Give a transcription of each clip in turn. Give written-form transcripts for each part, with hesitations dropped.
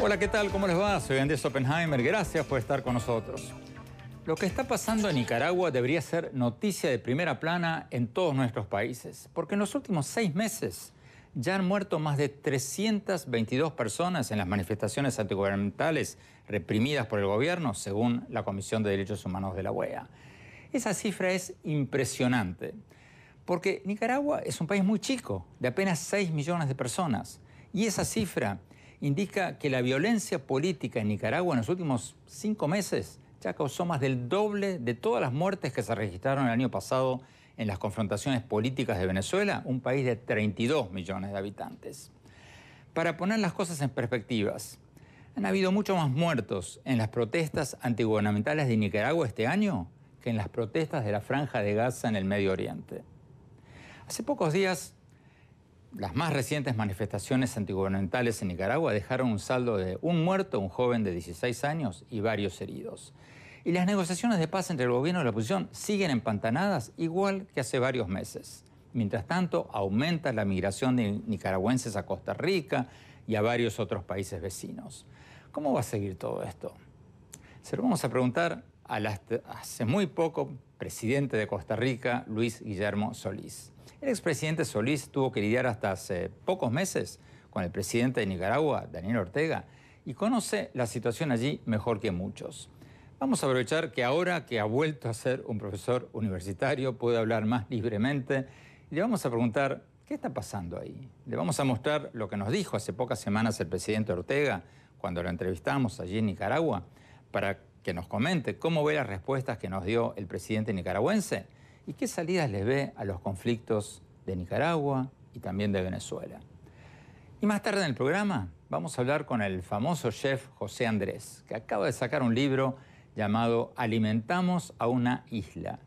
Hola, ¿qué tal? ¿Cómo les va? Soy Andrés Oppenheimer. Gracias por estar con nosotros. Lo que está pasando en Nicaragua debería ser noticia de primera plana en todos nuestros países, porque en los últimos 6 meses ya han muerto más de 322 personas en las manifestaciones antigubernamentales reprimidas por el gobierno, según la Comisión de Derechos Humanos de la OEA. Esa cifra es impresionante, porque Nicaragua es un país muy chico, de apenas 6 millones de personas, y esa cifra indica que la violencia política en Nicaragua en los últimos 5 meses ya causó más del doble de todas las muertes que se registraron el año pasado en las confrontaciones políticas de Venezuela, un país de 32 millones de habitantes. Para poner las cosas en perspectivas, han habido muchos más muertos en las protestas antigubernamentales de Nicaragua este año que en las protestas de la Franja de Gaza en el Medio Oriente. Hace pocos días, las más recientes manifestaciones antigubernamentales en Nicaragua dejaron un saldo de un muerto, un joven de 16 años, y varios heridos. Y las negociaciones de paz entre el gobierno y la oposición siguen empantanadas, igual que hace varios meses. Mientras tanto, aumenta la migración de nicaragüenses a Costa Rica y a varios otros países vecinos. ¿Cómo va a seguir todo esto? Se lo vamos a preguntar al hace muy poco presidente de Costa Rica, Luis Guillermo Solís. El expresidente Solís tuvo que lidiar hasta hace pocos meses con el presidente de Nicaragua, Daniel Ortega, y conoce la situación allí mejor que muchos. Vamos a aprovechar que ahora que ha vuelto a ser un profesor universitario puede hablar más libremente y le vamos a preguntar qué está pasando ahí. Le vamos a mostrar lo que nos dijo hace pocas semanas el presidente Ortega cuando lo entrevistamos allí en Nicaragua para que nos comente cómo ve las respuestas que nos dio el presidente nicaragüense y qué salidas les ve a los conflictos de Nicaragua y también de Venezuela. Y más tarde en el programa vamos a hablar con el famoso chef José Andrés, que acaba de sacar un libro llamado Alimentamos a una isla.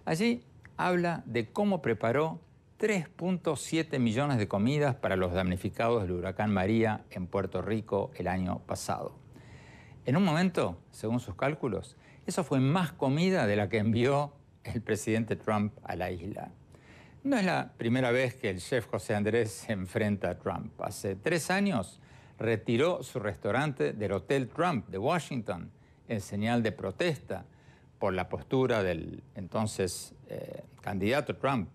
Allí habla de cómo preparó 3.7 millones de comidas para los damnificados del huracán María en Puerto Rico el año pasado. En un momento, según sus cálculos, eso fue más comida de la que envió el presidente Trump a la isla. No es la primera vez que el chef José Andrés se enfrenta a Trump. Hace 3 años retiró su restaurante del Hotel Trump de Washington en señal de protesta por la postura del entonces candidato Trump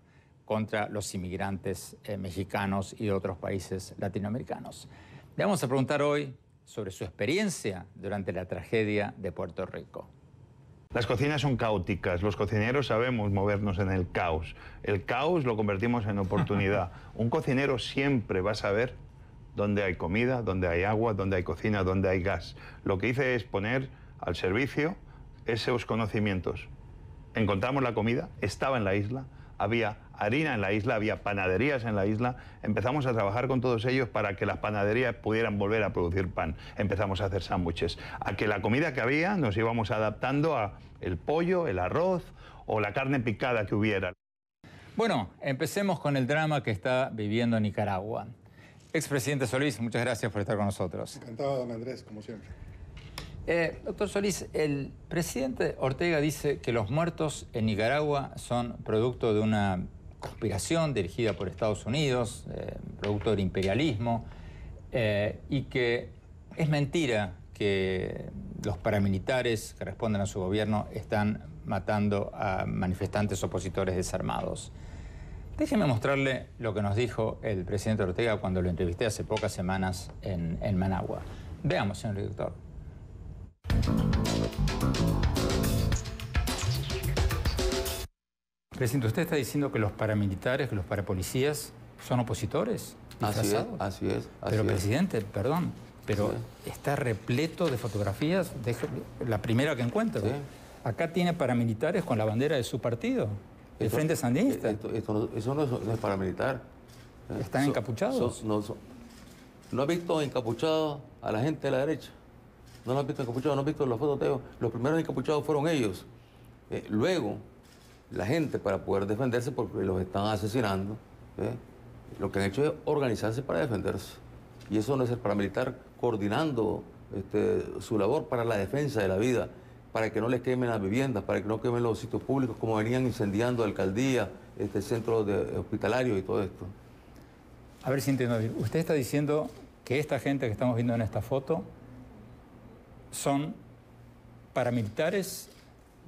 contra los inmigrantes mexicanos y de otros países latinoamericanos. Le vamos a preguntar hoy sobre su experiencia durante la tragedia de Puerto Rico. Las cocinas son caóticas, los cocineros sabemos movernos en el caos. El caos lo convertimos en oportunidad. Un cocinero siempre va a saber dónde hay comida, dónde hay agua, dónde hay cocina, dónde hay gas. Lo que hice es poner al servicio esos conocimientos. Encontramos la comida, estaba en la isla, había harina en la isla, había panaderías en la isla. Empezamos a trabajar con todos ellos para que las panaderías pudieran volver a producir pan. Empezamos a hacer sándwiches. A que la comida que había nos íbamos adaptando a el pollo, el arroz o la carne picada que hubiera. Bueno, empecemos con el drama que está viviendo Nicaragua. Expresidente Solís, muchas gracias por estar con nosotros. Encantado, don Andrés, como siempre. Doctor Solís, el presidente Ortega dice que los muertos en Nicaragua son producto de una conspiración dirigida por Estados Unidos, producto del imperialismo, y que es mentira que los paramilitares que responden a su gobierno están matando a manifestantes opositores desarmados. Déjeme mostrarle lo que nos dijo el presidente Ortega cuando lo entrevisté hace pocas semanas en Managua. Veamos, señor director. Presidente, usted está diciendo que los paramilitares, que los parapolicías son opositores disfrazados. Así es. Pero, presidente, perdón, pero está repleto de fotografías, la primera que encuentro. Sí. Acá tiene paramilitares con la bandera de su partido, el Frente Sandinista. Eso no es paramilitar. ¿Están encapuchados? ¿No has visto encapuchados a la gente de la derecha? ¿No lo has visto encapuchados? ¿No has visto los fotos de ellos? Los primeros encapuchados fueron ellos. Luego, la gente, para poder defenderse, porque los están asesinando, lo que han hecho es organizarse para defenderse. Y eso no es el paramilitar coordinando su labor para la defensa de la vida, para que no les quemen las viviendas, para que no quemen los sitios públicos, como venían incendiando alcaldía, centros hospitalarios y todo esto. A ver si entiendo bien. Usted está diciendo que esta gente que estamos viendo en esta foto son paramilitares.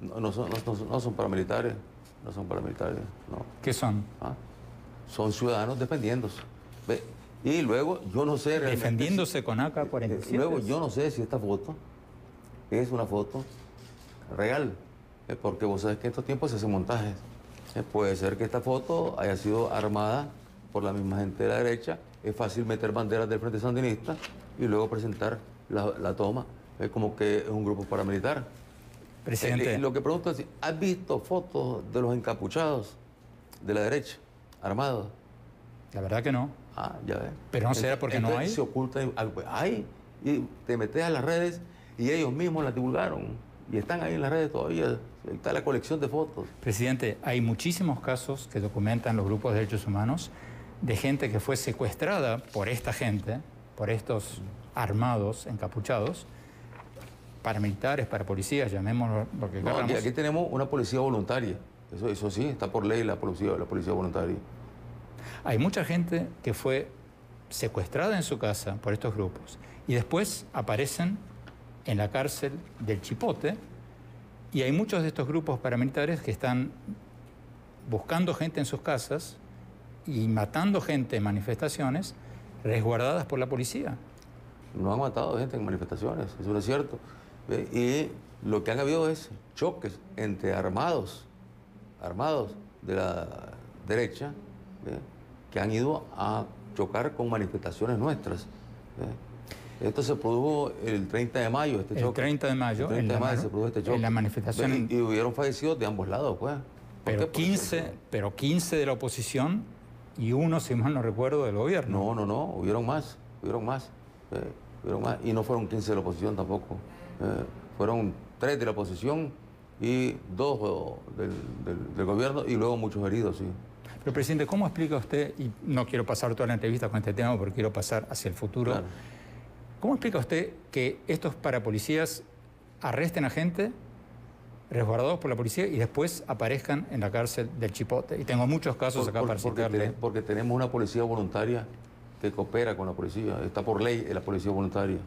No son paramilitares, no son paramilitares, no. ¿Qué son? ¿Ah? Son ciudadanos defendiéndose. ¿Ve? Y luego, yo no sé realmente... Defendiéndose con AK-47. Luego, yo no sé si esta foto es una foto real, porque vos sabés que en estos tiempos se hacen montajes. Puede ser que esta foto haya sido armada por la misma gente de la derecha. Es fácil meter banderas del Frente Sandinista y luego presentar la toma como que es un grupo paramilitar. Presidente. Lo que pregunto es, ¿has visto fotos de los encapuchados de la derecha, armados? La verdad que no. Ah, ya ves. Pero no será porque no hay. Se ocultan. Hay. Y te metes a las redes y ellos mismos las divulgaron. Y están ahí en las redes todavía. Está la colección de fotos. Presidente, hay muchísimos casos que documentan los grupos de derechos humanos de gente que fue secuestrada por esta gente, por estos armados, encapuchados, paramilitares, parapolicías, llamémoslo lo que queramos. Aquí tenemos una policía voluntaria. Eso sí, está por ley la policía voluntaria. Hay mucha gente que fue secuestrada en su casa por estos grupos y después aparecen en la cárcel del Chipote, y hay muchos de estos grupos paramilitares que están buscando gente en sus casas y matando gente en manifestaciones resguardadas por la policía. No han matado gente en manifestaciones, eso no es cierto. Y lo que han habido es choques entre armados de la derecha, que han ido a chocar con manifestaciones nuestras. Esto se produjo el 30 de mayo, este choque. El 30 de mayo. El 30 de mayo se produjo este choque. En la manifestación. Y hubieron fallecidos de ambos lados, pues. Pero 15 de la oposición y uno, si mal no recuerdo, del gobierno. No, hubieron más. Y no fueron 15 de la oposición tampoco. Fueron 3 de la oposición y 2 del gobierno y luego muchos heridos, sí. Pero, presidente, ¿cómo explica usted, y no quiero pasar toda la entrevista con este tema porque quiero pasar hacia el futuro, claro, ¿cómo explica usted que estos parapolicías arresten a gente resguardados por la policía y después aparezcan en la cárcel del Chipote? Y tengo muchos casos acá para citarle. Porque tenemos una policía voluntaria que coopera con la policía. Está por ley la policía voluntaria.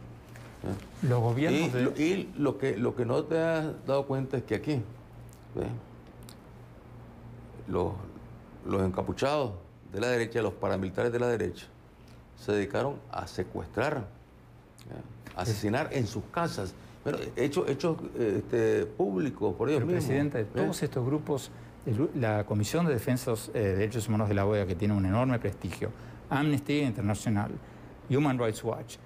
Los gobiernos y lo que no te has dado cuenta es que aquí los encapuchados de la derecha, los paramilitares de la derecha, se dedicaron a secuestrar, a asesinar en sus casas, pero hechos públicos por ellos mismos. Presidente, todos estos grupos, la Comisión de Defensa de Derechos Humanos de la OEA, que tiene un enorme prestigio, Amnesty International, Human Rights Watch,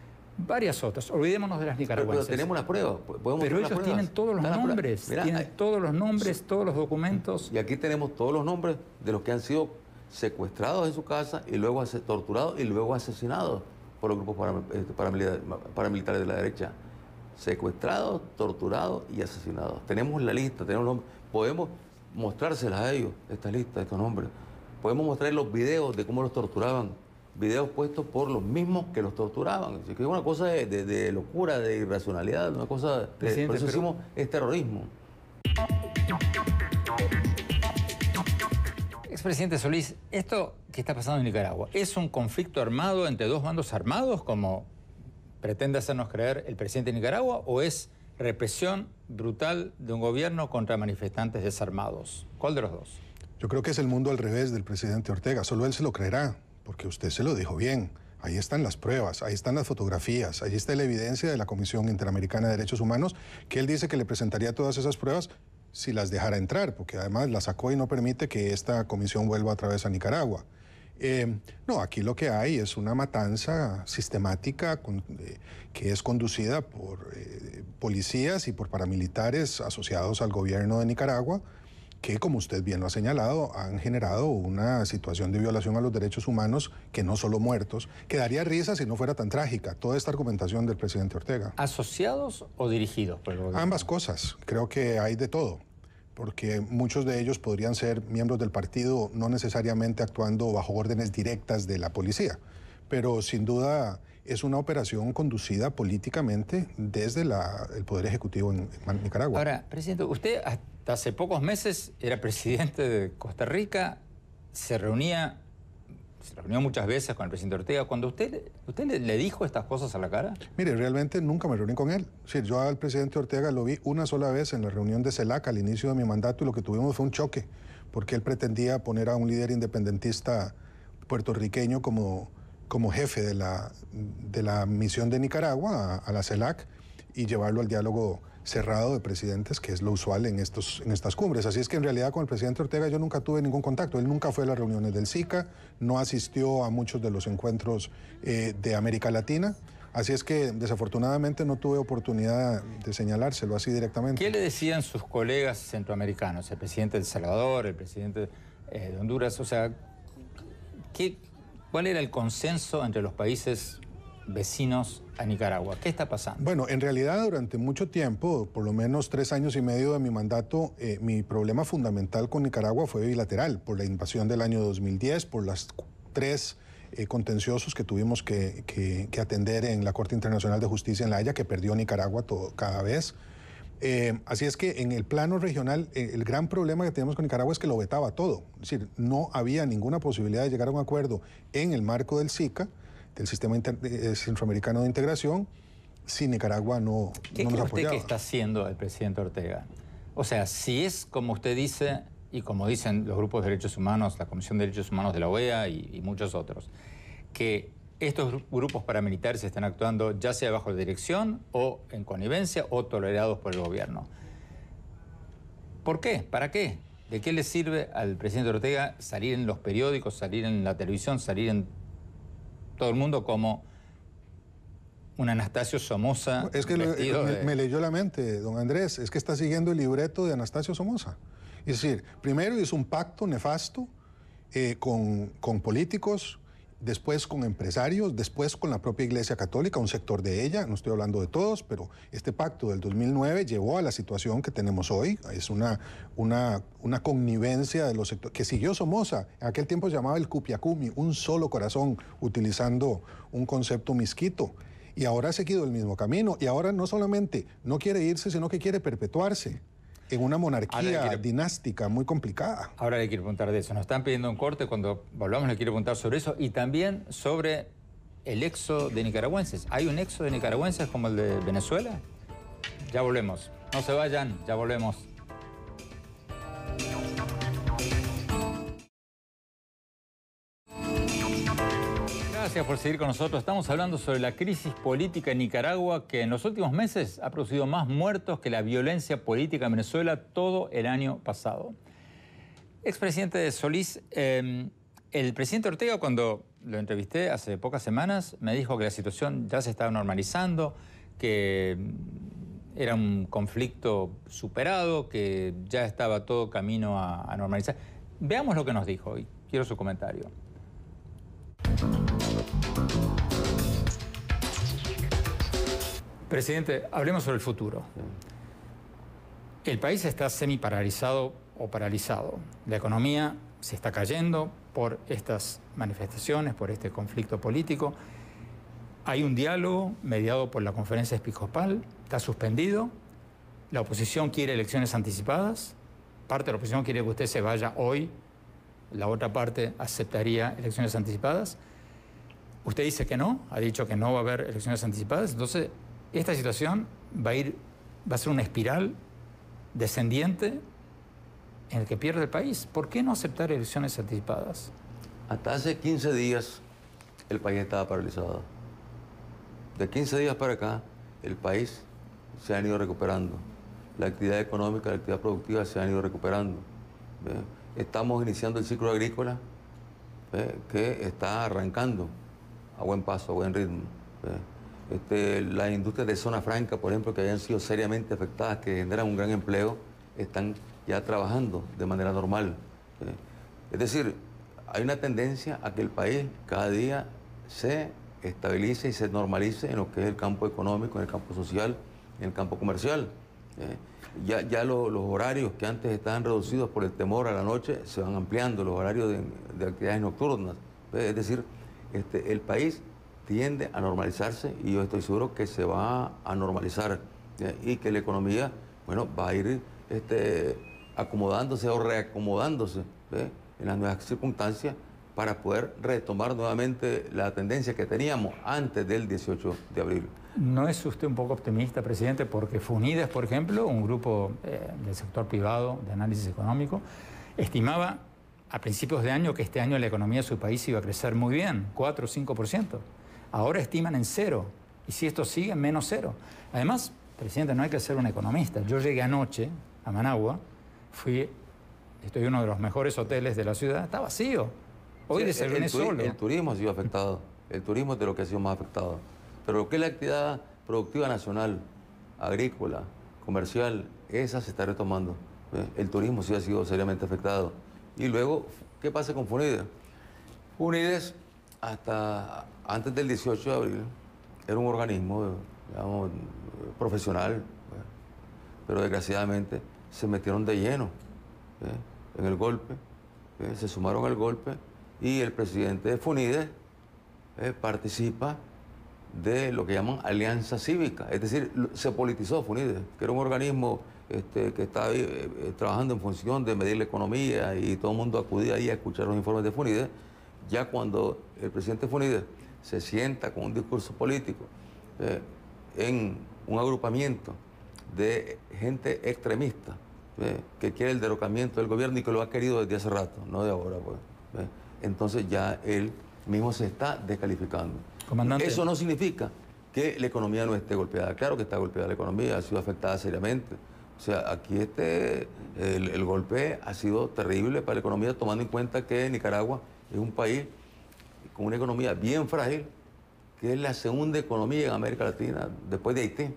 varias otras, olvidémonos de las nicaragüenses. Pero tenemos las pruebas. Pero ellos tienen todos los nombres, todos los nombres, todos los documentos. Y aquí tenemos todos los nombres de los que han sido secuestrados en su casa y luego torturados y luego asesinados por los grupos paramilitares de la derecha. Secuestrados, torturados y asesinados. Tenemos la lista, tenemos los nombres. Podemos mostrárselas a ellos, esta lista, estos nombres. Podemos mostrar los videos de cómo los torturaban. Videos puestos por los mismos que los torturaban. Así que es una cosa de locura, de irracionalidad, una cosa... por eso decimos, es terrorismo. Expresidente Solís, esto que está pasando en Nicaragua, ¿es un conflicto armado entre dos bandos armados, como pretende hacernos creer el presidente de Nicaragua, o es represión brutal de un gobierno contra manifestantes desarmados? ¿Cuál de los dos? Yo creo que es el mundo al revés del presidente Ortega. Solo él se lo creerá, porque usted se lo dijo bien. Ahí están las pruebas, ahí están las fotografías, ahí está la evidencia de la Comisión Interamericana de Derechos Humanos, que él dice que le presentaría todas esas pruebas si las dejara entrar, porque además las sacó y no permite que esta comisión vuelva otra vez a Nicaragua. No, aquí lo que hay es una matanza sistemática que es conducida por policías y por paramilitares asociados al gobierno de Nicaragua, que, como usted bien lo ha señalado, han generado una situación de violación a los derechos humanos que no solo muertos, que daría risa si no fuera tan trágica, toda esta argumentación del presidente Ortega. ¿Asociados o dirigidos por el gobierno? Ambas cosas, creo que hay de todo, porque muchos de ellos podrían ser miembros del partido, no necesariamente actuando bajo órdenes directas de la policía, pero sin duda es una operación conducida políticamente desde el Poder Ejecutivo en Nicaragua. Ahora, presidente, usted hasta hace pocos meses era presidente de Costa Rica, se reunía se reunió muchas veces con el presidente Ortega. Cuando usted le dijo estas cosas a la cara. Mire, realmente nunca me reuní con él. Sí, yo al presidente Ortega lo vi una sola vez en la reunión de CELAC al inicio de mi mandato y lo que tuvimos fue un choque, porque él pretendía poner a un líder independentista puertorriqueño como jefe de la misión de Nicaragua a la CELAC y llevarlo al diálogo cerrado de presidentes, que es lo usual en estas cumbres. Así es que en realidad con el presidente Ortega yo nunca tuve ningún contacto. Él nunca fue a las reuniones del SICA, no asistió a muchos de los encuentros de América Latina. Así es que desafortunadamente no tuve oportunidad de señalárselo así directamente. ¿Qué le decían sus colegas centroamericanos? El presidente de El Salvador, el presidente de Honduras. O sea, ¿cuál era el consenso entre los países vecinos a Nicaragua? ¿Qué está pasando? Bueno, en realidad durante mucho tiempo, por lo menos 3 años y medio de mi mandato, mi problema fundamental con Nicaragua fue bilateral, por la invasión del año 2010, por las 3 contenciosos que tuvimos que atender en la Corte Internacional de Justicia en La Haya, que perdió Nicaragua cada vez. Así es que en el plano regional, el gran problema que tenemos con Nicaragua es que lo vetaba todo. Es decir, no había ninguna posibilidad de llegar a un acuerdo en el marco del SICA, del Sistema Centroamericano de Integración, si Nicaragua no nos apoyaba. ¿Qué está haciendo el presidente Ortega? O sea, si es como usted dice, y como dicen los grupos de derechos humanos, la Comisión de Derechos Humanos de la OEA y muchos otros, que estos grupos paramilitares están actuando ya sea bajo la dirección o en connivencia o tolerados por el gobierno. ¿Por qué? ¿Para qué? ¿De qué le sirve al presidente Ortega salir en los periódicos, salir en la televisión, salir en todo el mundo como un Anastasio Somoza? Es que me leyó la mente, don Andrés, es que está siguiendo el libreto de Anastasio Somoza. Es decir, primero hizo un pacto nefasto con políticos, después con empresarios, después con la propia Iglesia Católica, un sector de ella, no estoy hablando de todos, pero este pacto del 2009 llevó a la situación que tenemos hoy. Es una connivencia de los sectores que siguió Somoza. En aquel tiempo se llamaba el Cupiacumi, un solo corazón, utilizando un concepto misquito. Y ahora ha seguido el mismo camino. Y ahora no solamente no quiere irse, sino que quiere perpetuarse en una monarquía dinástica muy complicada. Ahora le quiero preguntar de eso. Nos están pidiendo un corte. Cuando volvamos le quiero preguntar sobre eso y también sobre el éxodo de nicaragüenses. ¿Hay un éxodo de nicaragüenses como el de Venezuela? Ya volvemos. No se vayan, ya volvemos. Gracias por seguir con nosotros. Estamos hablando sobre la crisis política en Nicaragua que en los últimos meses ha producido más muertos que la violencia política en Venezuela todo el año pasado. Expresidente Solís, el presidente Ortega, cuando lo entrevisté hace pocas semanas, me dijo que la situación ya se estaba normalizando, que era un conflicto superado, que ya estaba todo camino a normalizar. Veamos lo que nos dijo y quiero su comentario. Presidente, hablemos sobre el futuro. El país está semi-paralizado o paralizado. La economía se está cayendo por estas manifestaciones, por este conflicto político. Hay un diálogo mediado por la conferencia episcopal, está suspendido. La oposición quiere elecciones anticipadas. Parte de la oposición quiere que usted se vaya hoy. La otra parte aceptaría elecciones anticipadas. Usted dice que no, ha dicho que no va a haber elecciones anticipadas. Entonces, esta situación va a ser una espiral descendiente en el que pierde el país. ¿Por qué no aceptar elecciones anticipadas? Hasta hace 15 días el país estaba paralizado. De 15 días para acá, el país se ha ido recuperando. La actividad económica, la actividad productiva se han ido recuperando. Estamos iniciando el ciclo agrícola que está arrancando a buen paso, a buen ritmo. Las industrias de zona franca, por ejemplo, que hayan sido seriamente afectadas, que generan un gran empleo, están ya trabajando de manera normal. Es decir, hay una tendencia a que el país cada día se estabilice y se normalice en lo que es el campo económico, en el campo social, en el campo comercial. Ya los horarios que antes estaban reducidos por el temor a la noche se van ampliando, los horarios de actividades nocturnas. Es decir, el país tiende a normalizarse y yo estoy seguro que se va a normalizar y que la economía, bueno, va a ir acomodándose o reacomodándose en las nuevas circunstancias para poder retomar nuevamente la tendencia que teníamos antes del 18 de abril. ¿No es usted un poco optimista, presidente? Porque FUNIDES, por ejemplo, un grupo del sector privado de análisis económico, estimaba a principios de año que este año la economía de su país iba a crecer muy bien, 4 o 5%. Ahora estiman en 0, y si esto sigue, menos 0. Además, presidente, no hay que ser un economista. Yo llegué anoche a Managua, estoy en uno de los mejores hoteles de la ciudad, está vacío. Hoy desayuné solo. El turismo ha sido afectado, el turismo es de lo que ha sido más afectado. Pero lo que es la actividad productiva nacional, agrícola, comercial, esa se está retomando. El turismo sí ha sido seriamente afectado. Y luego, ¿qué pasa con FUNIDES? FUNIDES, hasta antes del 18 de abril, era un organismo, digamos, profesional, pero desgraciadamente se metieron de lleno en el golpe, se sumaron al golpe, y el presidente de FUNIDES participa de lo que llaman alianza cívica, es decir, se politizó FUNIDES, que era un organismo que estaba trabajando en función de medir la economía, y todo el mundo acudía ahí a escuchar los informes de FUNIDES. Ya cuando el presidente de FUNIDES se sienta con un discurso político en un agrupamiento de gente extremista que quiere el derrocamiento del gobierno y que lo ha querido desde hace rato, no de ahora, pues, entonces ya él mismo se está descalificando. Comandante. Eso no significa que la economía no esté golpeada. Claro que está golpeada la economía, ha sido afectada seriamente. O sea, aquí el golpe ha sido terrible para la economía, tomando en cuenta que Nicaragua es un país con una economía bien frágil, que es la segunda economía en América Latina, después de Haití.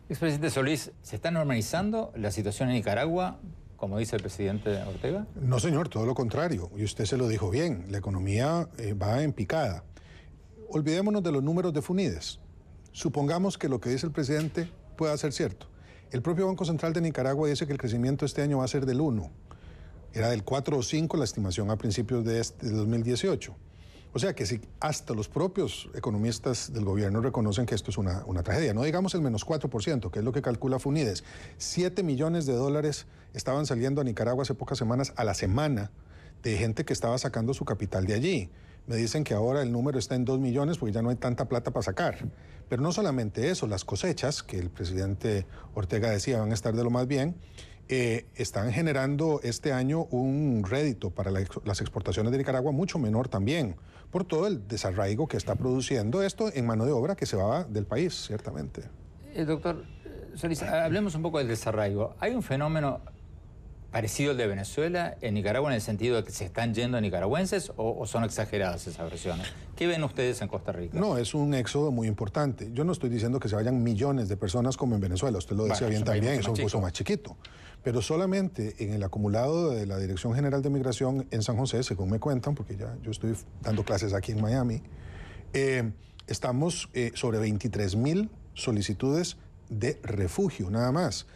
Expresidente Solís, ¿se está normalizando la situación en Nicaragua, como dice el presidente Ortega? No, señor, todo lo contrario. Y usted se lo dijo bien, la economía va en picada. Olvidémonos de los números de FUNIDES. Supongamos que lo que dice el presidente pueda ser cierto. El propio Banco Central de Nicaragua dice que el crecimiento este año va a ser del 1. Era del 4 o 5 la estimación a principios de 2018. O sea que si hasta los propios economistas del gobierno reconocen que esto es una tragedia, no digamos el menos 4%, que es lo que calcula FUNIDES. 7 millones de dólares estaban saliendo a Nicaragua hace pocas semanas a la semana de gente que estaba sacando su capital de allí. Me dicen que ahora el número está en 2 millones porque ya no hay tanta plata para sacar. Pero no solamente eso, las cosechas, que el presidente Ortega decía van a estar de lo más bien, están generando este año un rédito para las exportaciones de Nicaragua mucho menor también, por todo el desarraigo que está produciendo esto en mano de obra que se va del país, ciertamente. Doctor Solís, hablemos un poco del desarraigo. ¿Hay un fenómeno parecido al de Venezuela en Nicaragua en el sentido de que se están yendo nicaragüenses o son exageradas esas versiones? ¿Qué ven ustedes en Costa Rica? No, es un éxodo muy importante. Yo no estoy diciendo que se vayan millones de personas como en Venezuela, usted lo decía bien también, eso es más chiquito. Pero solamente en el acumulado de la Dirección General de Migración en San José, según me cuentan, porque ya yo estoy dando clases aquí en Miami, estamos sobre 23,000 solicitudes de refugio, nada más.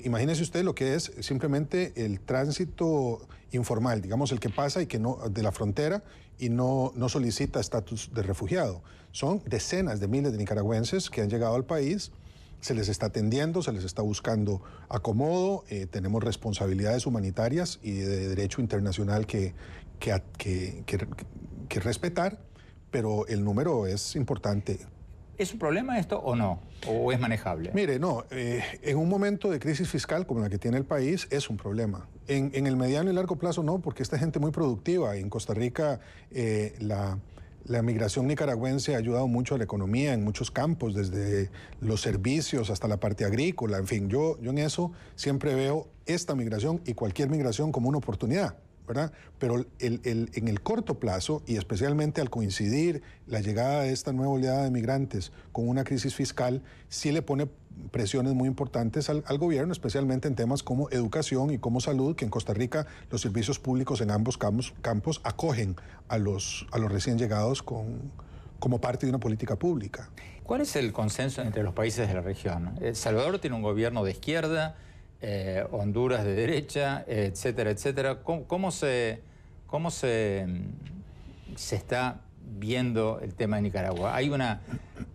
Imagínese usted lo que es simplemente el tránsito informal, digamos el que pasa y que no, de la frontera y no solicita estatus de refugiado. Son decenas de miles de nicaragüenses que han llegado al país, se les está atendiendo, se les está buscando acomodo, tenemos responsabilidades humanitarias y de derecho internacional que respetar, pero el número es importante. ¿Es un problema esto o no? ¿O es manejable? Mire, no, en un momento de crisis fiscal como la que tiene el país es un problema. En el mediano y largo plazo no, porque esta gente muy productiva. En Costa Rica la migración nicaragüense ha ayudado mucho a la economía en muchos campos, desde los servicios hasta la parte agrícola. En fin, yo en eso siempre veo esta migración y cualquier migración como una oportunidad, ¿verdad? Pero en el corto plazo, y especialmente al coincidir la llegada de esta nueva oleada de migrantes con una crisis fiscal, sí le pone presiones muy importantes al gobierno, especialmente en temas como educación y como salud, que en Costa Rica los servicios públicos en ambos campos acogen a los recién llegados como parte de una política pública. ¿Cuál es el consenso entre los países de la región? El Salvador tiene un gobierno de izquierda, Honduras de derecha, etcétera, etcétera. ¿Cómo se está viendo el tema de Nicaragua? ¿Hay una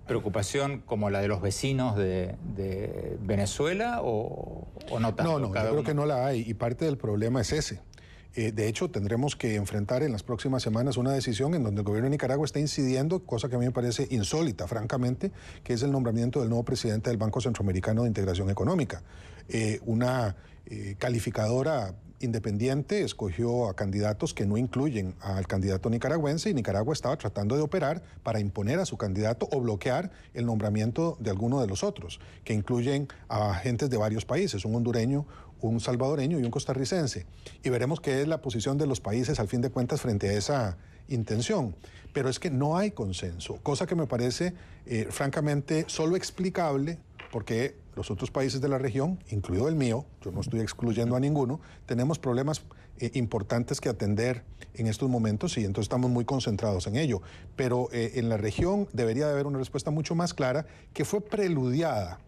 preocupación como la de los vecinos de Venezuela o no tanto? No, yo creo que no la hay y parte del problema es ese. De hecho, tendremos que enfrentar en las próximas semanas una decisión en donde el gobierno de Nicaragua está incidiendo, cosa que a mí me parece insólita, francamente, que es el nombramiento del nuevo presidente del Banco Centroamericano de Integración Económica. Una calificadora independiente escogió a candidatos que no incluyen al candidato nicaragüense y Nicaragua estaba tratando de operar para imponer a su candidato o bloquear el nombramiento de alguno de los otros, que incluyen a agentes de varios países, un hondureño, un salvadoreño y un costarricense. Y veremos qué es la posición de los países al fin de cuentas frente a esa intención. Pero es que no hay consenso, cosa que me parece francamente solo explicable porque los otros países de la región, incluido el mío, yo no estoy excluyendo a ninguno, tenemos problemas importantes que atender en estos momentos y entonces estamos muy concentrados en ello. Pero en la región debería de haber una respuesta mucho más clara que fue preludiada,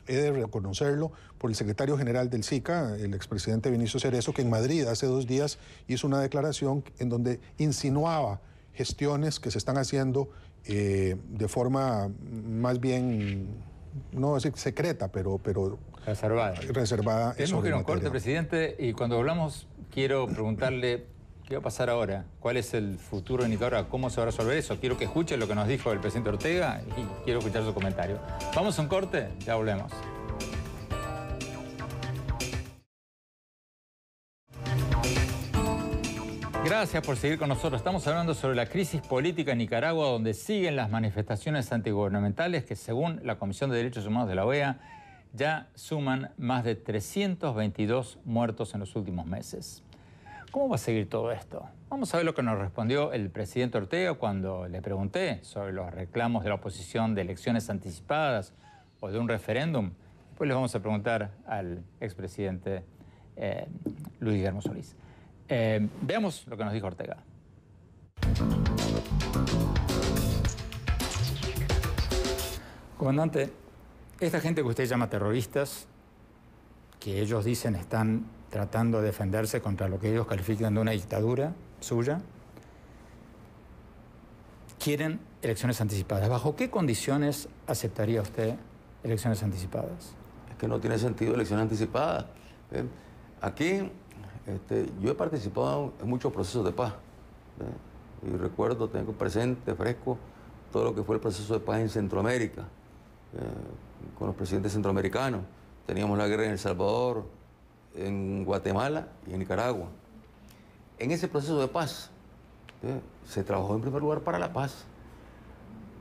he de reconocerlo, por el secretario general del SICA, el expresidente Vinicio Cerezo, que en Madrid hace 2 días hizo una declaración en donde insinuaba gestiones que se están haciendo de forma más bien, no voy a decir secreta, pero reservada. Tenemos que ir a un corte, presidente, y cuando hablamos quiero preguntarle qué va a pasar ahora, cuál es el futuro de Nicaragua, cómo se va a resolver eso. Quiero que escuche lo que nos dijo el presidente Ortega y quiero escuchar su comentario. Vamos a un corte, ya volvemos. Gracias por seguir con nosotros. Estamos hablando sobre la crisis política en Nicaragua, donde siguen las manifestaciones antigubernamentales que, según la Comisión de Derechos Humanos de la OEA, ya suman más de 322 muertos en los últimos meses. ¿Cómo va a seguir todo esto? Vamos a ver lo que nos respondió el presidente Ortega cuando le pregunté sobre los reclamos de la oposición de elecciones anticipadas o de un referéndum. Después les vamos a preguntar al expresidente Luis Guillermo Solís. Veamos lo que nos dijo Ortega. Comandante, esta gente que usted llama terroristas, que ellos dicen están tratando de defenderse contra lo que ellos califican de una dictadura suya, quieren elecciones anticipadas. ¿Bajo qué condiciones aceptaría usted elecciones anticipadas? Es que no tiene sentido elecciones anticipadas. Aquí yo he participado en muchos procesos de paz. Y recuerdo, tengo presente, fresco, todo lo que fue el proceso de paz en Centroamérica, con los presidentes centroamericanos. Teníamos la guerra en El Salvador, en Guatemala y en Nicaragua. En ese proceso de paz se trabajó en primer lugar para la paz.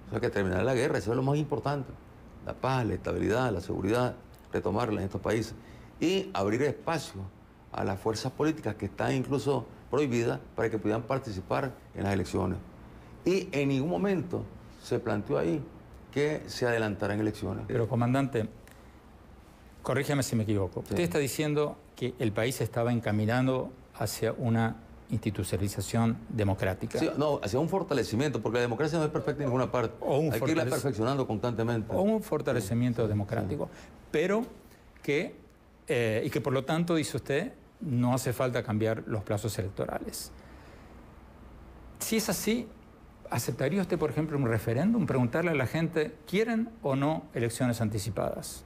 O sea, que terminar la guerra, eso es lo más importante. La paz, la estabilidad, la seguridad, retomarla en estos países. Y abrir espacio a las fuerzas políticas que están incluso prohibidas para que pudieran participar en las elecciones. Y en ningún momento se planteó ahí que se adelantaran elecciones. Pero, comandante, corrígeme si me equivoco. Sí. Usted está diciendo que el país estaba encaminando hacia una institucionalización democrática. Sí, no, hacia un fortalecimiento, porque la democracia no es perfecta en ninguna parte. Hay que irla perfeccionando constantemente. O un fortalecimiento democrático. Sí. Pero que, y que por lo tanto, dice usted, no hace falta cambiar los plazos electorales. Si es así, ¿aceptaría usted, por ejemplo, un referéndum? Preguntarle a la gente, ¿quieren o no elecciones anticipadas?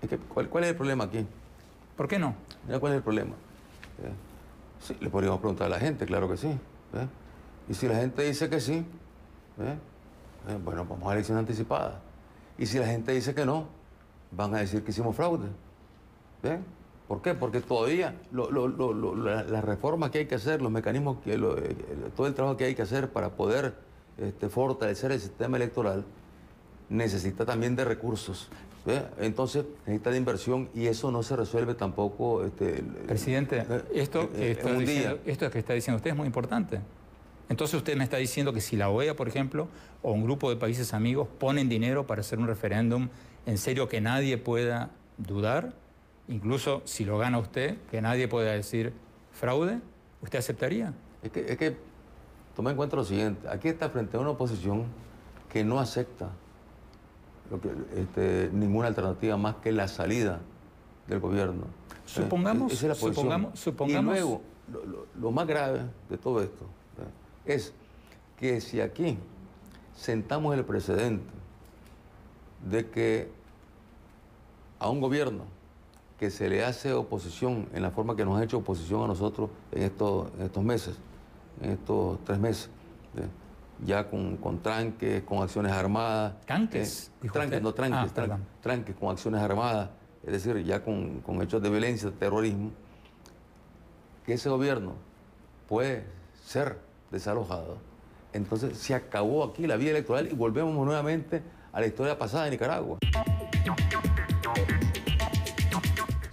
Es que, ¿cuál es el problema aquí? ¿Por qué no? Mira, ¿cuál es el problema? Sí, le podríamos preguntar a la gente, claro que sí. Y si la gente dice que sí, bueno, vamos a elecciones anticipadas. Y si la gente dice que no, van a decir que hicimos fraude. ¿Por qué? Porque todavía las reformas que hay que hacer, los mecanismos, todo el trabajo que hay que hacer para poder fortalecer el sistema electoral necesita también de recursos. Entonces necesita de inversión y eso no se resuelve tampoco. Presidente, esto que está diciendo usted es muy importante. Entonces usted me está diciendo que si la OEA, por ejemplo, o un grupo de países amigos ponen dinero para hacer un referéndum, en serio que nadie pueda dudar, incluso si lo gana usted, que nadie pueda decir fraude, ¿usted aceptaría? Es que toma en cuenta lo siguiente, aquí está frente a una oposición que no acepta ninguna alternativa más que la salida del gobierno. Supongamos, esa es la posición. supongamos. Y luego, lo más grave de todo esto es que si aquí sentamos el precedente de que a un gobierno que se le hace oposición en la forma que nos ha hecho oposición a nosotros en estos meses, en estos 3 meses, ya con tranques, con acciones armadas. ¿Tranques? Tranques, no tranques, tranques con acciones armadas, es decir, ya con hechos de violencia, terrorismo, que ese gobierno puede ser desalojado. Entonces se acabó aquí la vía electoral y volvemos nuevamente a la historia pasada de Nicaragua.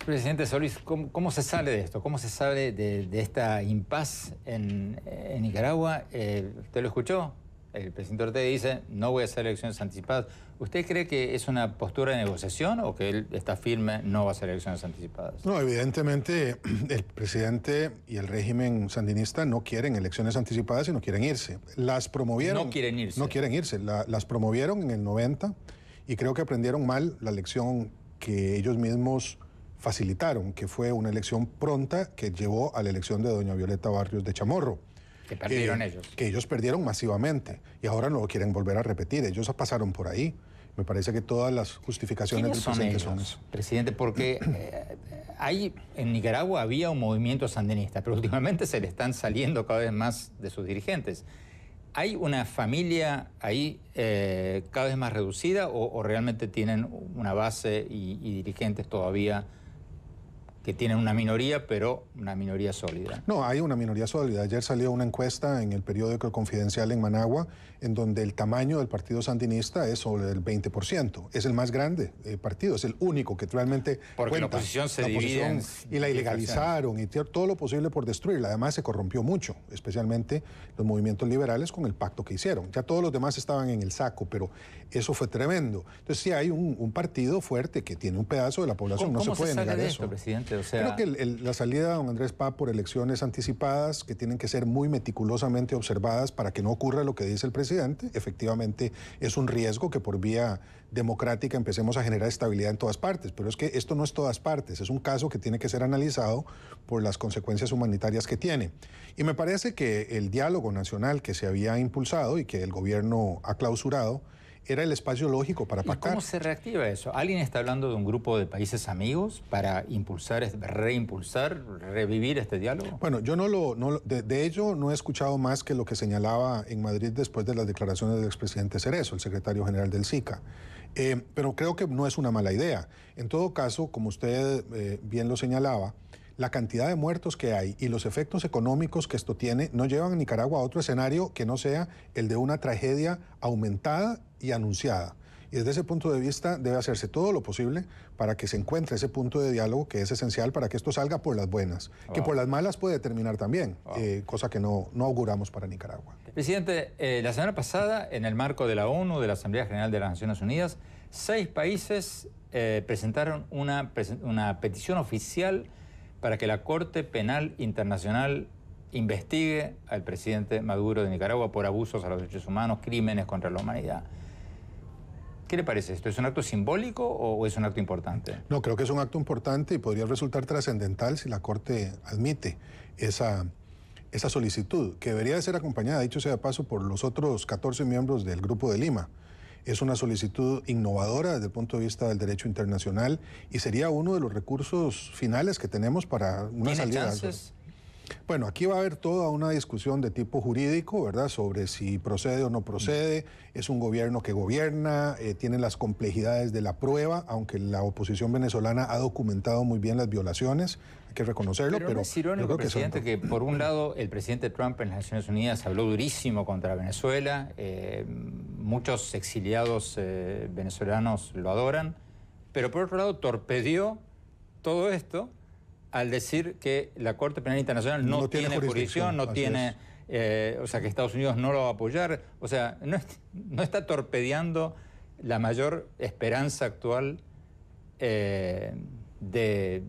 Presidente Solís, ¿cómo se sale de esto? ¿Cómo se sale de esta impas en Nicaragua? ¿Usted lo escuchó? El presidente Ortega dice, no voy a hacer elecciones anticipadas. ¿Usted cree que es una postura de negociación o que él está firme, no va a hacer elecciones anticipadas? No, evidentemente el presidente y el régimen sandinista no quieren elecciones anticipadas y no quieren irse. Las promovieron. No quieren irse. No quieren irse. Las promovieron en el 90 y creo que aprendieron mal la lección que ellos mismos facilitaron, que fue una elección pronta que llevó a la elección de doña Violeta Barrios de Chamorro. Que perdieron ellos. Que ellos perdieron masivamente y ahora no lo quieren volver a repetir. Ellos pasaron por ahí. Me parece que todas las justificaciones del presidente son eso. Presidente, porque en Nicaragua había un movimiento sandinista, pero últimamente se le están saliendo cada vez más de sus dirigentes. ¿Hay una familia ahí cada vez más reducida o realmente tienen una base y dirigentes todavía que tienen una minoría, pero una minoría sólida? No, hay una minoría sólida. Ayer salió una encuesta en el periódico Confidencial en Managua, en donde el tamaño del partido sandinista es sobre el 20%. Es el más grande partido, es el único que realmente porque cuenta. La oposición se divide y la ilegalizaron y todo lo posible por destruirla. Además, se corrompió mucho, especialmente los movimientos liberales con el pacto que hicieron. Ya todos los demás estaban en el saco, pero eso fue tremendo. Entonces, sí hay un partido fuerte que tiene un pedazo de la población. No se puede negar eso. Esto, presidente? O sea... Creo que la salida de don Andrés Paz por elecciones anticipadas, que tienen que ser muy meticulosamente observadas para que no ocurra lo que dice el presidente, efectivamente es un riesgo que por vía democrática empecemos a generar estabilidad en todas partes, pero es que esto no es todas partes, es un caso que tiene que ser analizado por las consecuencias humanitarias que tiene. Y me parece que el diálogo nacional que se había impulsado y que el gobierno ha clausurado, era el espacio lógico para pactar. ¿Y cómo se reactiva eso? ¿Alguien está hablando de un grupo de países amigos para reimpulsar, revivir este diálogo? Bueno, yo de ello no he escuchado más que lo que señalaba en Madrid después de las declaraciones del expresidente Cerezo, el secretario general del SICA. Pero creo que no es una mala idea. En todo caso, como usted bien lo señalaba, la cantidad de muertos que hay y los efectos económicos que esto tiene no llevan a Nicaragua a otro escenario que no sea el de una tragedia aumentada y anunciada. Y desde ese punto de vista debe hacerse todo lo posible para que se encuentre ese punto de diálogo que es esencial para que esto salga por las buenas, que por las malas puede terminar también, cosa que no auguramos para Nicaragua. Presidente, la semana pasada, en el marco de la ONU, de la Asamblea General de las Naciones Unidas, 6 países presentaron una petición oficial para que la Corte Penal Internacional investigue al presidente Maduro de Nicaragua por abusos a los derechos humanos, crímenes contra la humanidad. ¿Qué le parece esto? ¿Es un acto simbólico o es un acto importante? No, creo que es un acto importante y podría resultar trascendental si la Corte admite esa solicitud, que debería de ser acompañada, dicho sea de paso, por los otros 14 miembros del Grupo de Lima. Es una solicitud innovadora desde el punto de vista del derecho internacional y sería uno de los recursos finales que tenemos para una salida. ¿Chances? Bueno, aquí va a haber toda una discusión de tipo jurídico, ¿verdad?, sobre si procede o no procede. Es un gobierno que gobierna, tiene las complejidades de la prueba, aunque la oposición venezolana ha documentado muy bien las violaciones, hay que reconocerlo. Pero no es irónico, presidente, que por un lado el presidente Trump en las Naciones Unidas habló durísimo contra Venezuela, muchos exiliados venezolanos lo adoran, pero por otro lado torpedió todo esto al decir que la Corte Penal Internacional no tiene jurisdicción, no tiene, o sea, que Estados Unidos no lo va a apoyar. O sea, no está torpedeando la mayor esperanza actual de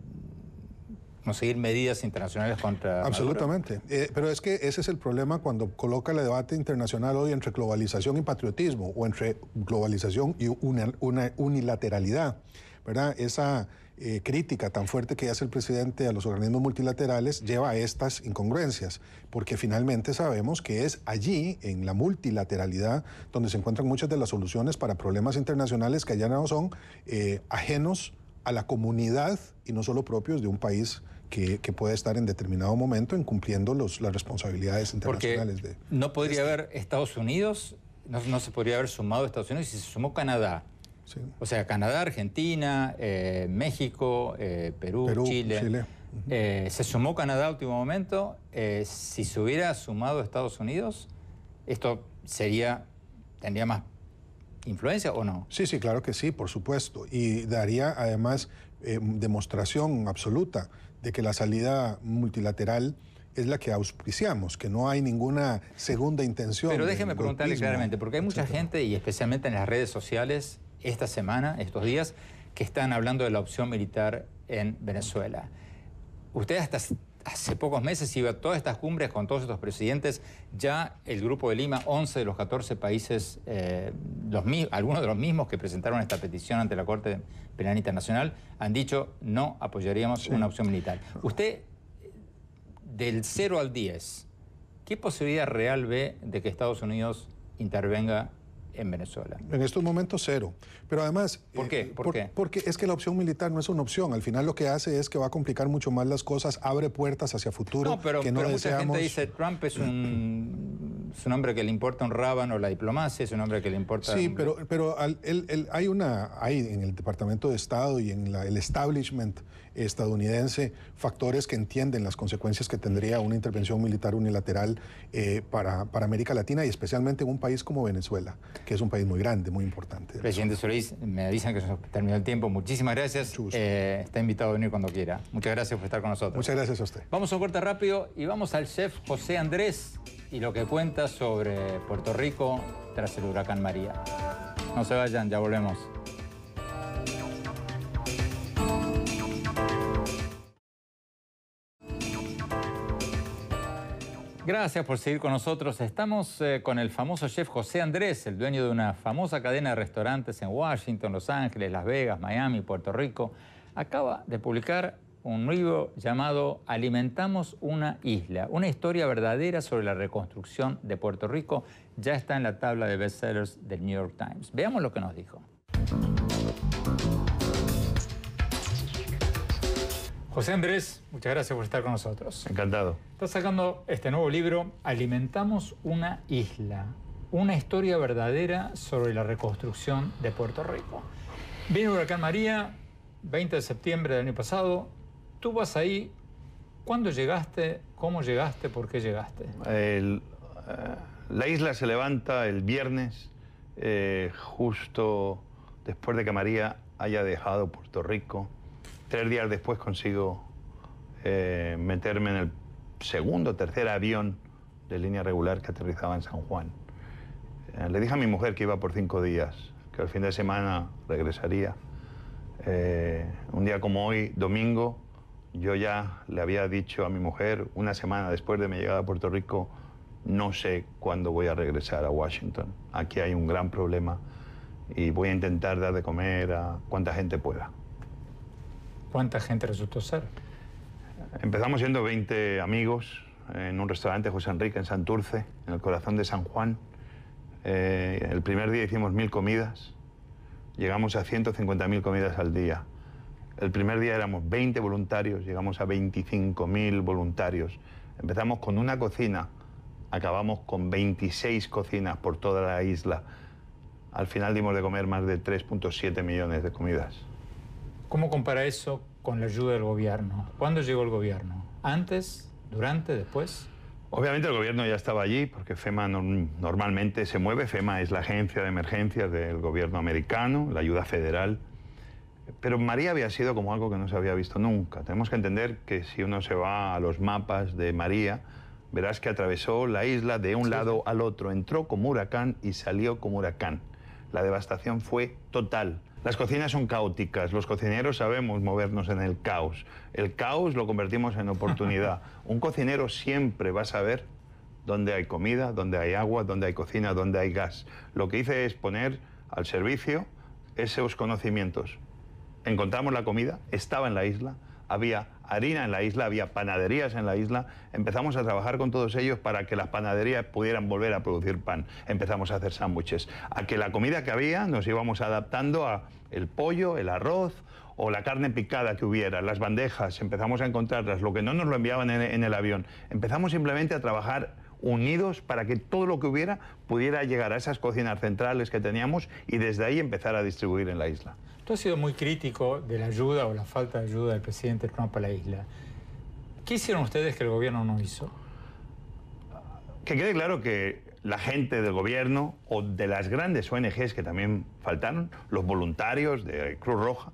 conseguir medidas internacionales contra Absolutamente. Pero es que ese es el problema cuando coloca el debate internacional hoy entre globalización y patriotismo, o entre globalización y una unilateralidad, ¿verdad? Esa crítica tan fuerte que hace el presidente a los organismos multilaterales lleva a estas incongruencias, porque finalmente sabemos que es allí, en la multilateralidad, donde se encuentran muchas de las soluciones para problemas internacionales que allá no son ajenos a la comunidad y no solo propios de un país que puede estar en determinado momento incumpliendo las responsabilidades internacionales. Porque no podría haber Estados Unidos, no se podría haber sumado Estados Unidos si se sumó Canadá. Sí. O sea, Canadá, Argentina, México, Perú, Chile. Se sumó Canadá a último momento. Si se hubiera sumado Estados Unidos, ¿esto tendría más influencia o no? Sí, sí, claro que sí, por supuesto. Y daría además demostración absoluta de que la salida multilateral es la que auspiciamos, que no hay ninguna segunda intención. Pero déjeme preguntarle claramente, porque hay mucha gente, y especialmente en las redes sociales, esta semana, estos días, que están hablando de la opción militar en Venezuela. Usted hasta hace pocos meses iba a todas estas cumbres con todos estos presidentes. Ya el Grupo de Lima, 11 de los 14 países, algunos de los mismos que presentaron esta petición ante la Corte Penal Internacional, han dicho no apoyaríamos una opción militar. Usted, del 0 al 10, ¿qué posibilidad real ve de que Estados Unidos intervenga en Venezuela? En estos momentos 0. Pero además... ¿Por qué? Porque es que la opción militar no es una opción. Al final lo que hace es que va a complicar mucho más las cosas, abre puertas hacia futuro. No, pero mucha gente dice Trump es un hombre que le importa un rábano la diplomacia, es un hombre que le importa... Sí, pero hay en el Departamento de Estado y en el establishment estadounidense factores que entienden las consecuencias que tendría una intervención militar unilateral para América Latina y especialmente en un país como Venezuela, que es un país muy grande, muy importante. Presidente Solís, me avisan que se nos terminó el tiempo. Muchísimas gracias. Está invitado a venir cuando quiera. Muchas gracias por estar con nosotros. Muchas gracias a usted. Vamos a un corte rápido y vamos al chef José Andrés y lo que cuenta sobre Puerto Rico tras el huracán María. No se vayan, ya volvemos. Gracias por seguir con nosotros. Estamos con el famoso chef José Andrés, el dueño de una famosa cadena de restaurantes en Washington, Los Ángeles, Las Vegas, Miami, Puerto Rico. Acaba de publicar un libro llamado Alimentamos una isla, una historia verdadera sobre la reconstrucción de Puerto Rico. Ya está en la tabla de bestsellers del New York Times. Veamos lo que nos dijo. José Andrés, muchas gracias por estar con nosotros. Encantado. Está sacando este nuevo libro, Alimentamos una isla, una historia verdadera sobre la reconstrucción de Puerto Rico. Vino el huracán María, 20 de septiembre del año pasado. Tú vas ahí. ¿Cuándo llegaste? ¿Cómo llegaste? ¿Por qué llegaste? La isla se levanta el viernes, justo después de que María haya dejado Puerto Rico. 3 días después consigo meterme en el segundo o tercer avión de línea regular que aterrizaba en San Juan. Le dije a mi mujer que iba por 5 días, que el fin de semana regresaría. Un día como hoy, domingo, yo ya le había dicho a mi mujer, una semana después de mi llegada a Puerto Rico, no sé cuándo voy a regresar a Washington. Aquí hay un gran problema y voy a intentar dar de comer a cuanta gente pueda. ¿Cuánta gente resultó ser? Empezamos siendo 20 amigos en un restaurante José Enrique en Santurce, en el corazón de San Juan. El primer día hicimos 1000 comidas, llegamos a 150.000 comidas al día. El primer día éramos 20 voluntarios, llegamos a 25.000 voluntarios. Empezamos con una cocina, acabamos con 26 cocinas por toda la isla. Al final dimos de comer más de 3.7 millones de comidas. ¿Cómo compara eso con la ayuda del gobierno? ¿Cuándo llegó el gobierno? ¿Antes? ¿Durante? ¿Después? Obviamente el gobierno ya estaba allí porque FEMA normalmente se mueve. FEMA es la agencia de emergencias del gobierno americano, la ayuda federal. Pero María había sido como algo que no se había visto nunca. Tenemos que entender que si uno se va a los mapas de María, verás que atravesó la isla de un lado al otro. Entró como huracán y salió como huracán. La devastación fue total. Las cocinas son caóticas, los cocineros sabemos movernos en el caos. El caos lo convertimos en oportunidad. Un cocinero siempre va a saber dónde hay comida, dónde hay agua, dónde hay cocina, dónde hay gas. Lo que hice es poner al servicio esos conocimientos. Encontramos la comida, estaba en la isla, había harina en la isla, había panaderías en la isla. Empezamos a trabajar con todos ellos para que las panaderías pudieran volver a producir pan. Empezamos a hacer sándwiches. A que la comida que había nos íbamos adaptando a el pollo, el arroz o la carne picada que hubiera, las bandejas, empezamos a encontrarlas, lo que no nos lo enviaban en el avión. Empezamos simplemente a trabajar unidos para que todo lo que hubiera pudiera llegar a esas cocinas centrales que teníamos y desde ahí empezar a distribuir en la isla. Tú has sido muy crítico de la ayuda o la falta de ayuda del presidente Trump a la isla. ¿Qué hicieron ustedes que el gobierno no hizo? Que quede claro que la gente del gobierno o de las grandes ONGs que también faltaron, los voluntarios de Cruz Roja,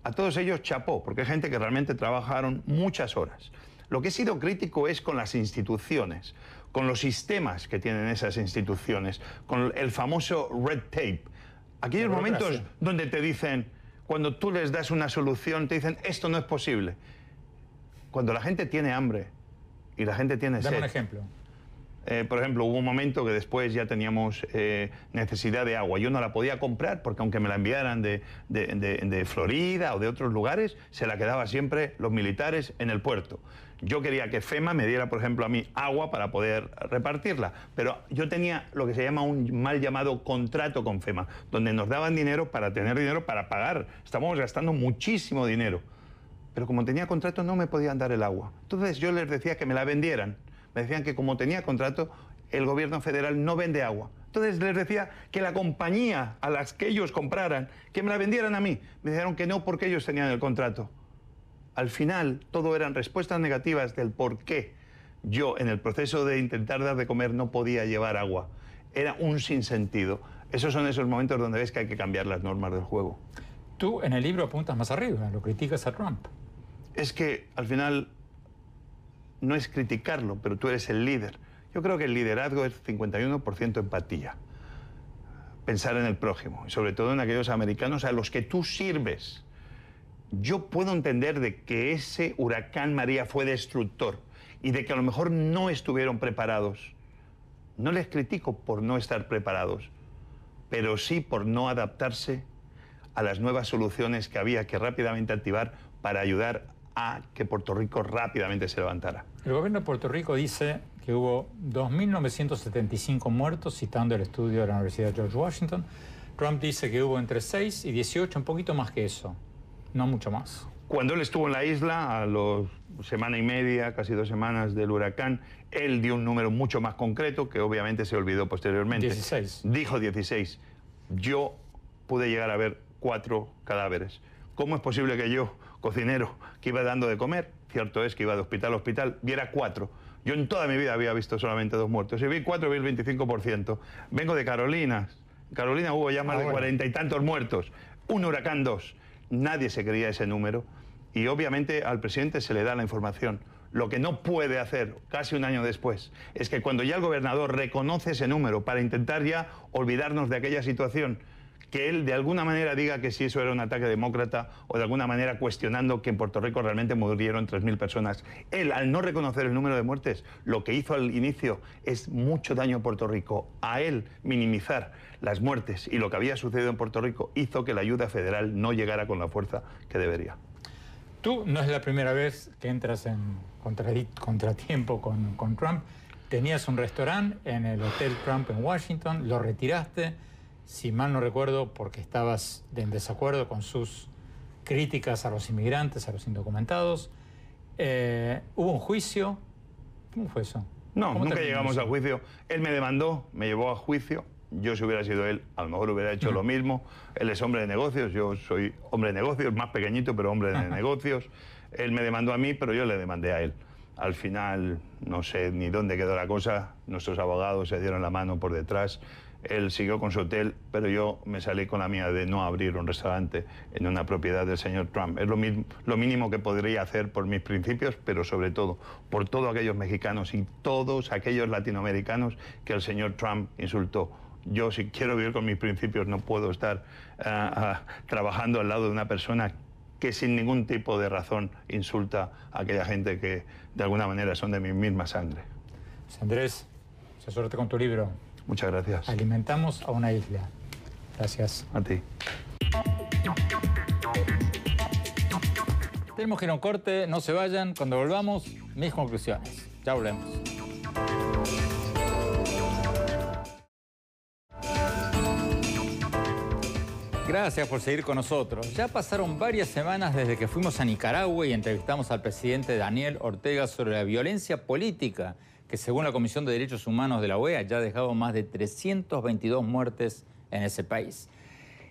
a todos ellos chapó, porque hay gente que realmente trabajaron muchas horas. Lo que he sido crítico es con las instituciones, con los sistemas que tienen esas instituciones, con el famoso red tape. Aquellos momentos donde te dicen, cuando tú les das una solución, te dicen, esto no es posible. Cuando la gente tiene hambre y la gente tiene sed. Dame un ejemplo. Por ejemplo, hubo un momento que después ya teníamos necesidad de agua. Yo no la podía comprar porque aunque me la enviaran de Florida o de otros lugares, se la quedaba siempre los militares en el puerto. Yo quería que FEMA me diera, por ejemplo, a mí agua para poder repartirla, pero yo tenía lo que se llama un mal llamado contrato con FEMA, donde nos daban dinero para tener dinero para pagar. Estábamos gastando muchísimo dinero, pero como tenía contrato no me podían dar el agua. Entonces yo les decía que me la vendieran. Me decían que como tenía contrato, el gobierno federal no vende agua. Entonces les decía que la compañía a las que ellos compraran, que me la vendieran a mí. Me dijeron que no porque ellos tenían el contrato. Al final, todo eran respuestas negativas del por qué yo, en el proceso de intentar dar de comer, no podía llevar agua. Era un sinsentido. Esos son esos momentos donde ves que hay que cambiar las normas del juego. Tú en el libro apuntas más arriba, lo criticas a Trump. Es que al final no es criticarlo, pero tú eres el líder. Yo creo que el liderazgo es 51% empatía. Pensar en el prójimo, y sobre todo en aquellos americanos a los que tú sirves. Yo puedo entender de que ese huracán María fue destructor y de que a lo mejor no estuvieron preparados. No les critico por no estar preparados, pero sí por no adaptarse a las nuevas soluciones que había que rápidamente activar para ayudar a que Puerto Rico rápidamente se levantara. El gobierno de Puerto Rico dice que hubo 2.975 muertos, citando el estudio de la Universidad George Washington. Trump dice que hubo entre 6 y 18, un poquito más que eso, no mucho más. Cuando él estuvo en la isla, a la semana y media, casi 2 semanas del huracán, él dio un número mucho más concreto, que obviamente se olvidó posteriormente. 16. Dijo 16. Yo pude llegar a ver 4 cadáveres. ¿Cómo es posible que yo, cocinero, que iba dando de comer, cierto es que iba de hospital a hospital, viera 4? Yo en toda mi vida había visto solamente 2 muertos. Si vi 4, vi el 25%. Vengo de Carolina. En Carolina hubo ya más de 40 y tantos muertos. Un huracán 2. Nadie se creía ese número. Y obviamente al presidente se le da la información. Lo que no puede hacer, casi un año después, es que cuando ya el gobernador reconoce ese número para intentar ya olvidarnos de aquella situación, que él de alguna manera diga que si eso era un ataque demócrata o de alguna manera cuestionando que en Puerto Rico realmente murieron 3.000 personas. Él, al no reconocer el número de muertes, lo que hizo al inicio es mucho daño a Puerto Rico. A él minimizar las muertes y lo que había sucedido en Puerto Rico hizo que la ayuda federal no llegara con la fuerza que debería. Tú no es la primera vez que entras en contratiempo con Trump. Tenías un restaurante en el Hotel Trump en Washington, lo retiraste, si mal no recuerdo, porque estabas en desacuerdo con sus críticas a los inmigrantes, a los indocumentados. ¿Hubo un juicio? ¿Cómo fue eso? No, nunca llegamos a juicio. Él me demandó, me llevó a juicio. Yo, si hubiera sido él, a lo mejor hubiera hecho lo mismo. Él es hombre de negocios, yo soy hombre de negocios, más pequeñito, pero hombre de negocios. Él me demandó a mí, pero yo le demandé a él. Al final, no sé ni dónde quedó la cosa. Nuestros abogados se dieron la mano por detrás. Él siguió con su hotel, pero yo me salí con la mía de no abrir un restaurante en una propiedad del señor Trump. Es lo mínimo que podría hacer por mis principios, pero sobre todo por todos aquellos mexicanos y todos aquellos latinoamericanos que el señor Trump insultó. Yo, si quiero vivir con mis principios, no puedo estar trabajando al lado de una persona que sin ningún tipo de razón insulta a aquella gente que de alguna manera son de mi misma sangre. Pues Andrés, mucha suerte con tu libro. Muchas gracias. Alimentamos a una isla. Gracias. A ti. Tenemos que ir a un corte, no se vayan. Cuando volvamos, mis conclusiones. Ya volvemos. Gracias por seguir con nosotros. Ya pasaron varias semanas desde que fuimos a Nicaragua y entrevistamos al presidente Daniel Ortega sobre la violencia política que, según la Comisión de Derechos Humanos de la OEA, ya ha dejado más de 322 muertes en ese país.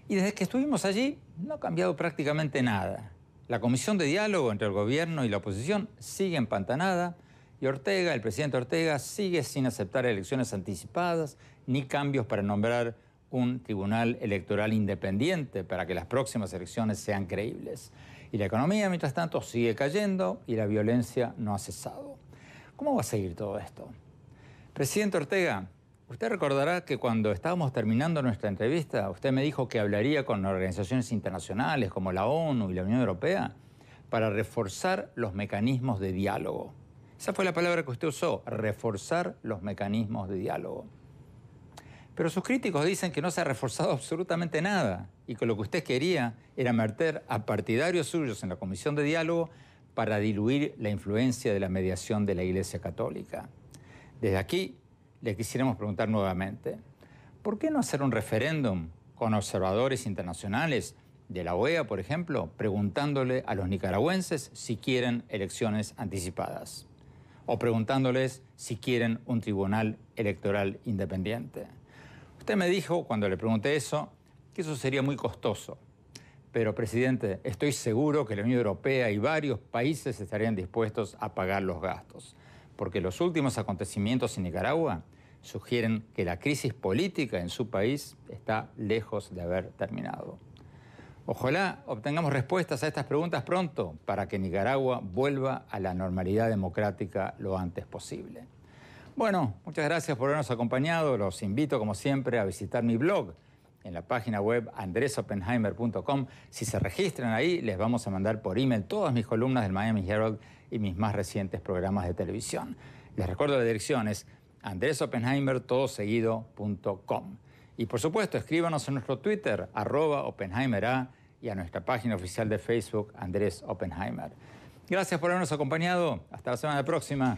Y desde que estuvimos allí no ha cambiado prácticamente nada. La comisión de diálogo entre el gobierno y la oposición sigue empantanada y Ortega, el presidente Ortega, sigue sin aceptar elecciones anticipadas ni cambios para nombrar un tribunal electoral independiente para que las próximas elecciones sean creíbles. Y la economía, mientras tanto, sigue cayendo y la violencia no ha cesado. ¿Cómo va a seguir todo esto? Presidente Ortega, usted recordará que cuando estábamos terminando nuestra entrevista, usted me dijo que hablaría con organizaciones internacionales como la ONU y la Unión Europea para reforzar los mecanismos de diálogo. Esa fue la palabra que usted usó, reforzar los mecanismos de diálogo. Pero sus críticos dicen que no se ha reforzado absolutamente nada y que lo que usted quería era meter a partidarios suyos en la comisión de diálogo para diluir la influencia de la mediación de la Iglesia Católica. Desde aquí le quisiéramos preguntar nuevamente, ¿por qué no hacer un referéndum con observadores internacionales de la OEA, por ejemplo, preguntándole a los nicaragüenses si quieren elecciones anticipadas? O preguntándoles si quieren un tribunal electoral independiente. Usted me dijo, cuando le pregunté eso, que eso sería muy costoso. Pero, presidente, estoy seguro que la Unión Europea y varios países estarían dispuestos a pagar los gastos. Porque los últimos acontecimientos en Nicaragua sugieren que la crisis política en su país está lejos de haber terminado. Ojalá obtengamos respuestas a estas preguntas pronto para que Nicaragua vuelva a la normalidad democrática lo antes posible. Bueno, muchas gracias por habernos acompañado. Los invito, como siempre, a visitar mi blog en la página web andresopenheimer.com. Si se registran ahí, les vamos a mandar por email todas mis columnas del Miami Herald y mis más recientes programas de televisión. Les recuerdo la dirección es andresopenheimer.com. Y por supuesto, escríbanos en nuestro Twitter, @OpenheimerA, y a nuestra página oficial de Facebook, Andrés Oppenheimer. Gracias por habernos acompañado. Hasta la semana próxima.